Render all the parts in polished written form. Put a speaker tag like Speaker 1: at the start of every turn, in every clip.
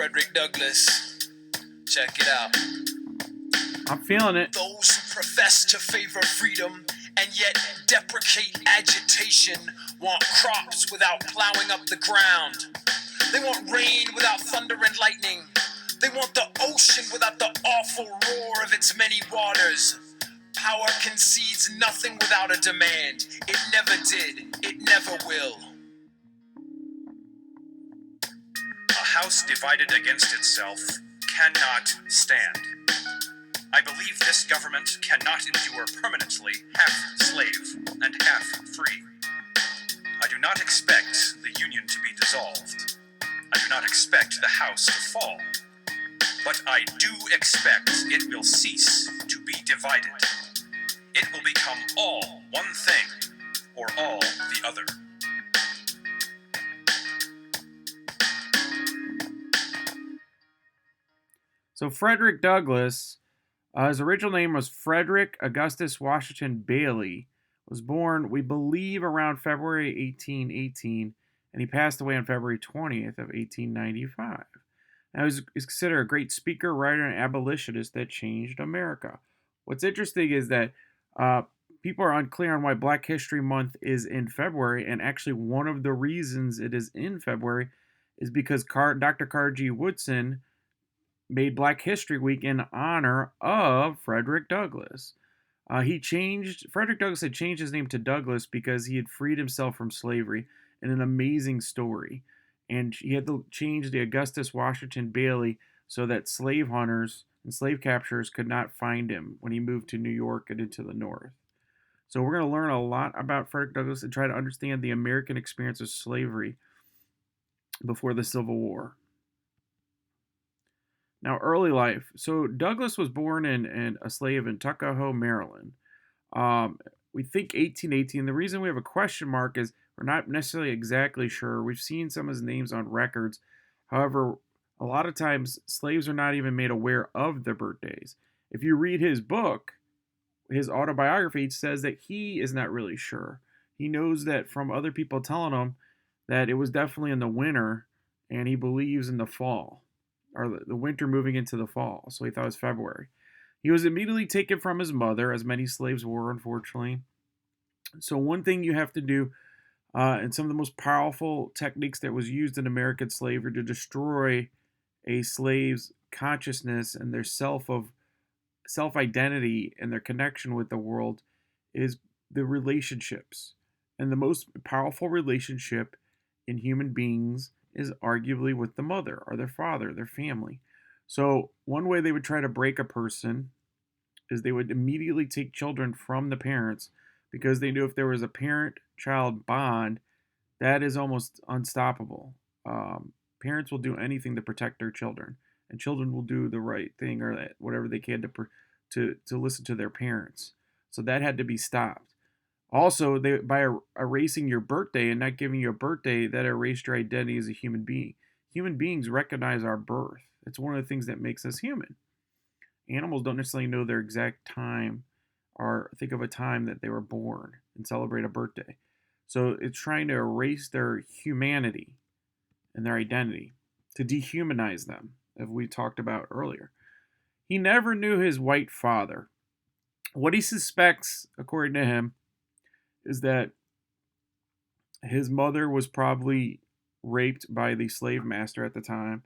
Speaker 1: Frederick Douglass. Check it out.
Speaker 2: I'm feeling it.
Speaker 1: Those who profess to favor freedom and yet deprecate agitation want crops without plowing up the ground. They want rain without thunder and lightning. They want the ocean without the awful roar of its many waters. Power concedes nothing without a demand. It never did. It never will.
Speaker 3: A house divided against itself cannot stand. I believe this government cannot endure permanently half slave and half free. I do not expect the Union to be dissolved. I do not expect the house to fall. But I do expect it will cease to be divided. It will become all one thing or all the other.
Speaker 2: So Frederick Douglass, his original name was Frederick Augustus Washington Bailey, was born, we believe, around February 1818, and he passed away on February 20th of 1895. Now, he's considered a great speaker, writer, and abolitionist that changed America. What's interesting is that people are unclear on why Black History Month is in February, and actually one of the reasons it is in February is because Dr. Carter G. Woodson made Black History Week in honor of Frederick Douglass. Frederick Douglass had changed his name to Douglass because he had freed himself from slavery in an amazing story. And he had to change the Augustus Washington Bailey so that slave hunters and slave capturers could not find him when he moved to New York and into the North. So we're going to learn a lot about Frederick Douglass and try to understand the American experience of slavery before the Civil War. Now, early life. So Douglass was born in a slave in Tuckahoe, Maryland. We think 1818. The reason we have a question mark is we're not necessarily exactly sure. We've seen some of his names on records. However, a lot of times slaves are not even made aware of their birthdays. If you read his book, his autobiography, it says that he is not really sure. He knows that from other people telling him that it was definitely in the winter, and he believes in the fall, or the winter moving into the fall. So he thought it was February. He was immediately taken from his mother, as many slaves were, unfortunately. So one thing you have to do, and some of the most powerful techniques that was used in American slavery to destroy a slave's consciousness and their self-identity and their connection with the world, is the relationships. And the most powerful relationship in human beings is arguably with the mother or their father, their family. So one way they would try to break a person is they would immediately take children from the parents, because they knew if there was a parent-child bond, that is almost unstoppable. Parents will do anything to protect their children, and children will do the right thing or whatever they can to listen to their parents. So that had to be stopped. Also, by erasing your birthday and not giving you a birthday, that erased your identity as a human being. Human beings recognize our birth. It's one of the things that makes us human. Animals don't necessarily know their exact time or think of a time that they were born and celebrate a birthday. So it's trying to erase their humanity and their identity, to dehumanize them, as we talked about earlier. He never knew his white father. What he suspects, according to him, is that his mother was probably raped by the slave master at the time,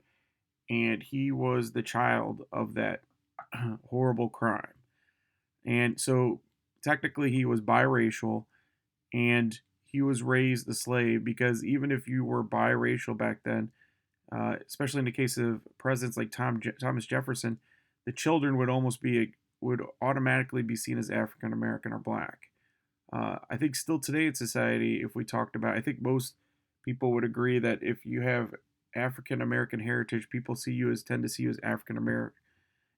Speaker 2: and he was the child of that horrible crime. And so technically he was biracial, and he was raised a slave, because even if you were biracial back then, especially in the case of presidents like Thomas Jefferson, the children would automatically be seen as African American or black. I think still today in society, if we talked about, I think most people would agree that if you have African American heritage, people tend to see you as African American.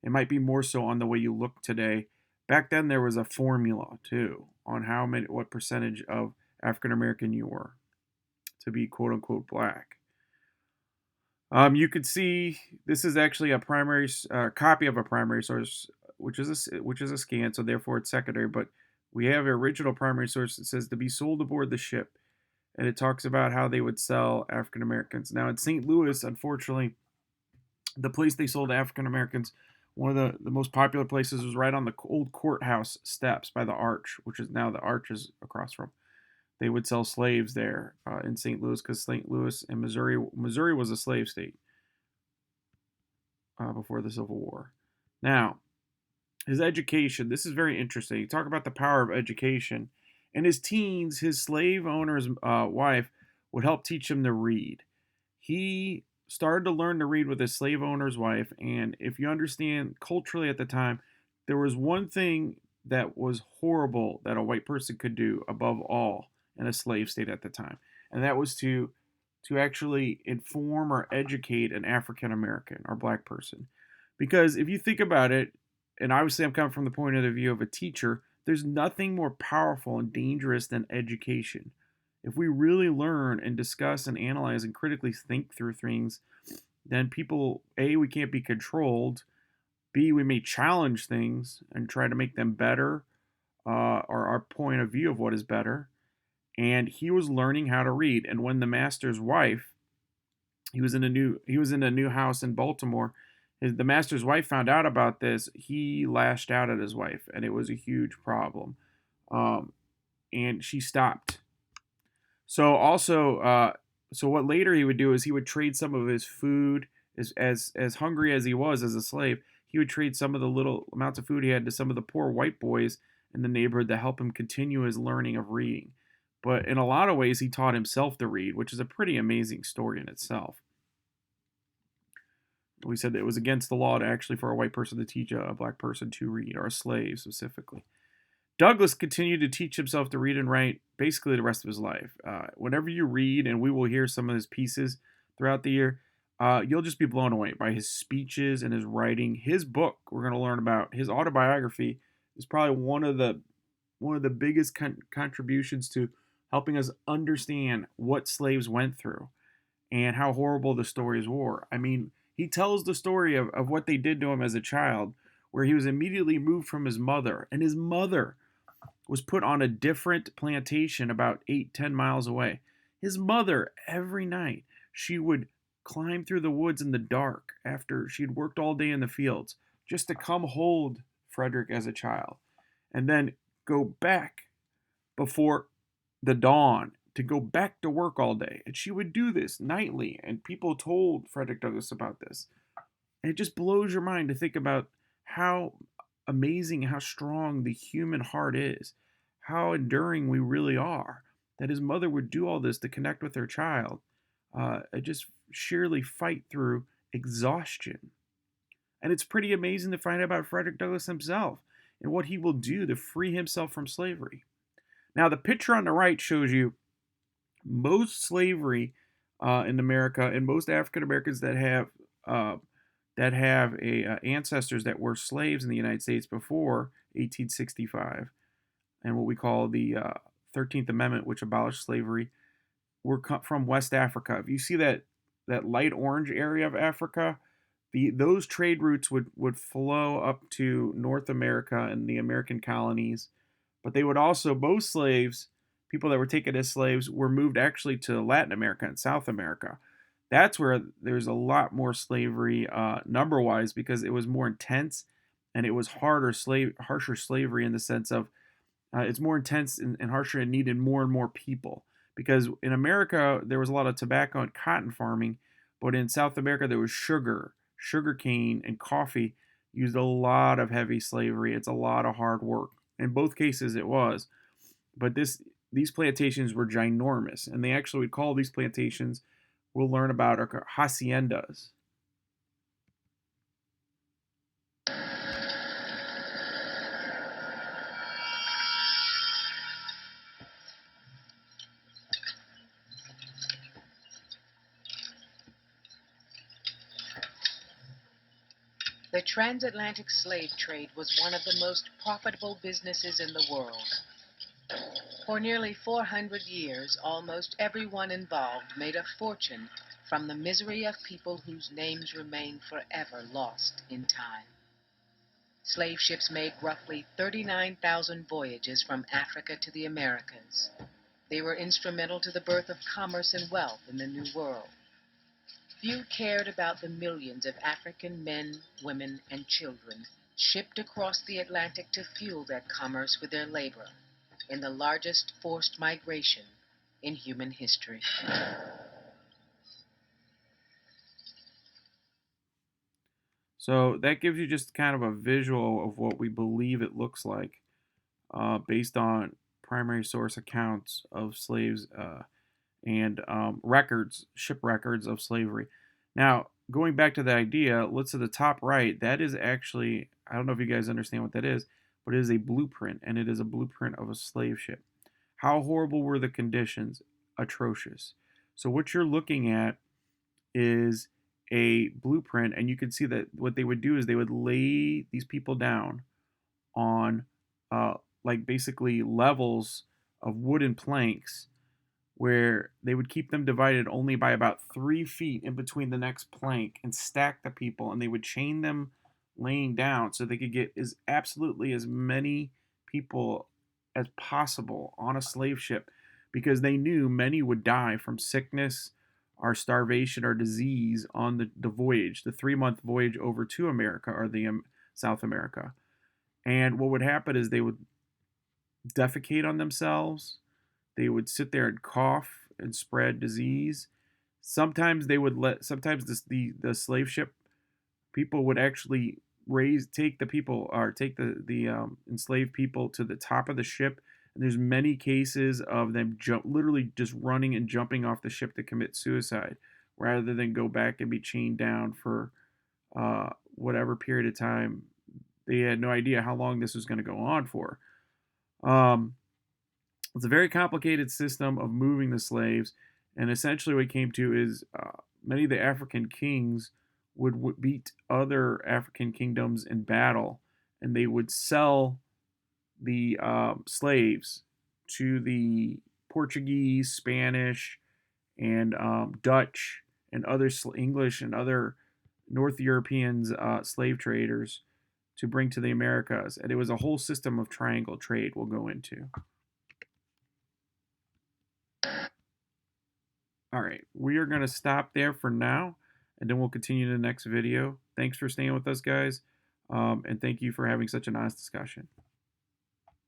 Speaker 2: It might be more so on the way you look today. Back then, there was a formula too on what percentage of African American you were to be quote unquote black. You could see this is actually a primary copy of a primary source, which is a scan, so therefore it's secondary. But we have an original primary source that says to be sold aboard the ship, and it talks about how they would sell African Americans. Now in St. Louis, unfortunately, The place they sold to African Americans, one of the most popular places, was right on the old courthouse steps by the Arch, which is now the Arch is across from. They would sell slaves there in St. Louis, because St. Louis and Missouri was a slave state before the Civil War. Now, his education, this is very interesting. You talk about the power of education. In his teens, his slave owner's wife would help teach him to read. He started to learn to read with his slave owner's wife, and if you understand culturally at the time, there was one thing that was horrible that a white person could do above all in a slave state at the time, and that was to actually inform or educate an African American or black person. Because if you think about it, and obviously I'm coming from the point of view of a teacher, there's nothing more powerful and dangerous than education. If we really learn and discuss and analyze and critically think through things, then people, A, we can't be controlled. B, we may challenge things and try to make them better, or our point of view of what is better. And he was learning how to read. And when the master's wife, he was in a new house in Baltimore. The master's wife found out about this. He lashed out at his wife, and it was a huge problem. And she stopped. So also, so what later he would do is he would trade some of his food, as hungry as he was as a slave. He would trade some of the little amounts of food he had to some of the poor white boys in the neighborhood to help him continue his learning of reading. But in a lot of ways, he taught himself to read, which is a pretty amazing story in itself. We said that it was against the law to actually for a white person to teach a black person to read, or a slave specifically. Douglass continued to teach himself to read and write basically the rest of his life. Whenever you read, and we will hear some of his pieces throughout the year, you'll just be blown away by his speeches and his writing. His book, we're going to learn about his autobiography, is probably one of the biggest contributions to helping us understand what slaves went through and how horrible the stories were. I mean, he tells the story of what they did to him as a child, where he was immediately moved from his mother, and his mother was put on a different plantation about 8-10 miles away. His mother, every night, she would climb through the woods in the dark after she'd worked all day in the fields just to come hold Frederick as a child, and then go back before the dawn to go back to work all day. And she would do this nightly, and people told Frederick Douglass about this. And it just blows your mind to think about how amazing, how strong the human heart is, how enduring we really are, that his mother would do all this to connect with her child, just sheerly fight through exhaustion. And it's pretty amazing to find out about Frederick Douglass himself and what he will do to free himself from slavery. Now, the picture on the right shows you most slavery in America, and most African Americans that have ancestors that were slaves in the United States before 1865, and what we call the 13th Amendment, which abolished slavery, were from West Africa. If you see that light orange area of Africa, those trade routes would flow up to North America and the American colonies. But they would also, most slaves, people that were taken as slaves, were moved actually to Latin America and South America. That's where there's a lot more slavery number-wise, because it was more intense and it was harsher slavery in the sense of it's more intense and harsher and needed more and more people. Because in America, there was a lot of tobacco and cotton farming, but in South America, there was sugar cane, and coffee used a lot of heavy slavery. It's a lot of hard work. In both cases, it was. But these plantations were ginormous, and they actually would call these plantations, we'll learn about, are haciendas.
Speaker 4: The transatlantic slave trade was one of the most profitable businesses in the world. For nearly 400 years, almost everyone involved made a fortune from the misery of people whose names remain forever lost in time. Slave ships made roughly 39,000 voyages from Africa to the Americas. They were instrumental to the birth of commerce and wealth in the New World. Few cared about the millions of African men, women, and children shipped across the Atlantic to fuel that commerce with their labor in the largest forced migration in human history.
Speaker 2: So that gives you just kind of a visual of what we believe it looks like based on primary source accounts of slaves and records, ship records of slavery. Now, going back to the idea, let's to the top right, that is actually, I don't know if you guys understand what that is, but it is a blueprint, and it is a blueprint of a slave ship. How horrible were the conditions? Atrocious. So what you're looking at is a blueprint, and you can see that what they would do is they would lay these people down on like basically levels of wooden planks where they would keep them divided only by about 3 feet in between the next plank and stack the people, and they would chain them laying down so they could get absolutely as many people as possible on a slave ship, because they knew many would die from sickness or starvation or disease on the voyage, the 3-month voyage over to America or the South America. And what would happen is they would defecate on themselves. They would sit there and cough and spread disease. Sometimes they would sometimes the slave ship people would actually take the enslaved people to the top of the ship. And there's many cases of them literally just running and jumping off the ship to commit suicide, rather than go back and be chained down for whatever period of time. They had no idea how long this was going to go on for. It's a very complicated system of moving the slaves, and essentially what it came to is many of the African kings would beat other African kingdoms in battle, and they would sell the slaves to the Portuguese, Spanish, and Dutch, and other English and other North Europeans slave traders to bring to the Americas. And it was a whole system of triangle trade we'll go into. All right, we are going to stop there for now, and then we'll continue in the next video. Thanks for staying with us, guys, and thank you for having such a nice discussion.